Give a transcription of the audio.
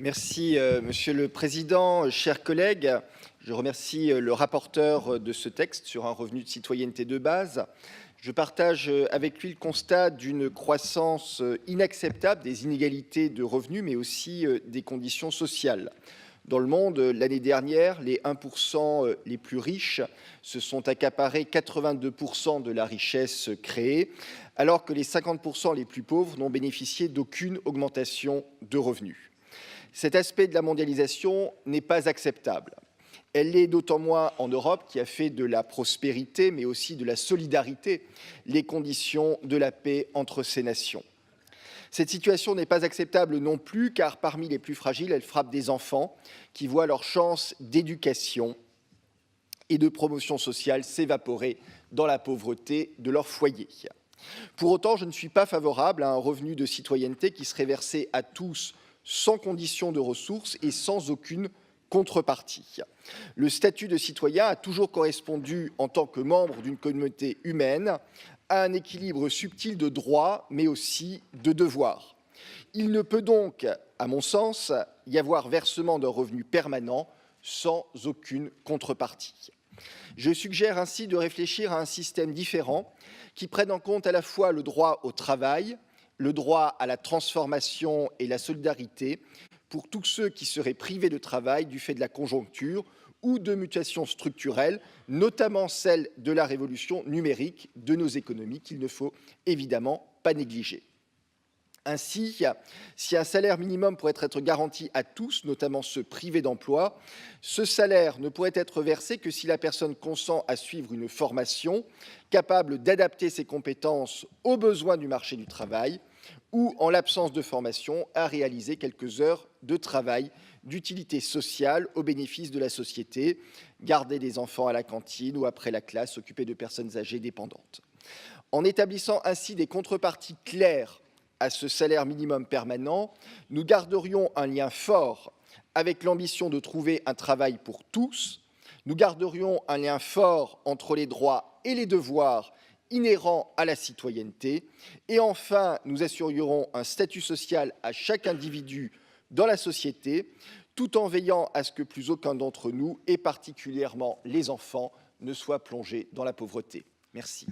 Merci, Monsieur le Président, chers collègues. Je remercie le rapporteur de ce texte sur un revenu de citoyenneté de base. Je partage avec lui le constat d'une croissance inacceptable des inégalités de revenus, mais aussi des conditions sociales. Dans le monde, l'année dernière, les 1% les plus riches se sont accaparés 82% de la richesse créée, alors que les 50% les plus pauvres n'ont bénéficié d'aucune augmentation de revenus. Cet aspect de la mondialisation n'est pas acceptable. Elle l'est d'autant moins en Europe, qui a fait de la prospérité, mais aussi de la solidarité, les conditions de la paix entre ces nations. Cette situation n'est pas acceptable non plus, car parmi les plus fragiles, elle frappe des enfants qui voient leurs chances d'éducation et de promotion sociale s'évaporer dans la pauvreté de leur foyer. Pour autant, je ne suis pas favorable à un revenu de citoyenneté qui serait versé à tous sans condition de ressources et sans aucune contrepartie. Le statut de citoyen a toujours correspondu, en tant que membre d'une communauté humaine, à un équilibre subtil de droits, mais aussi de devoirs. Il ne peut donc, à mon sens, y avoir versement d'un revenu permanent sans aucune contrepartie. Je suggère ainsi de réfléchir à un système différent qui prenne en compte à la fois le droit au travail, le droit à la transformation et la solidarité pour tous ceux qui seraient privés de travail du fait de la conjoncture ou de mutations structurelles, notamment celle de la révolution numérique de nos économies qu'il ne faut évidemment pas négliger. Ainsi, si un salaire minimum pourrait être garanti à tous, notamment ceux privés d'emploi, ce salaire ne pourrait être versé que si la personne consent à suivre une formation capable d'adapter ses compétences aux besoins du marché du travail ou, en l'absence de formation, à réaliser quelques heures de travail d'utilité sociale au bénéfice de la société, garder des enfants à la cantine ou après la classe, s'occuper de personnes âgées dépendantes. En établissant ainsi des contreparties claires à ce salaire minimum permanent, nous garderions un lien fort avec l'ambition de trouver un travail pour tous, nous garderions un lien fort entre les droits et les devoirs inhérents à la citoyenneté, et enfin, nous assurerons un statut social à chaque individu dans la société, tout en veillant à ce que plus aucun d'entre nous, et particulièrement les enfants, ne soit plongé dans la pauvreté. Merci.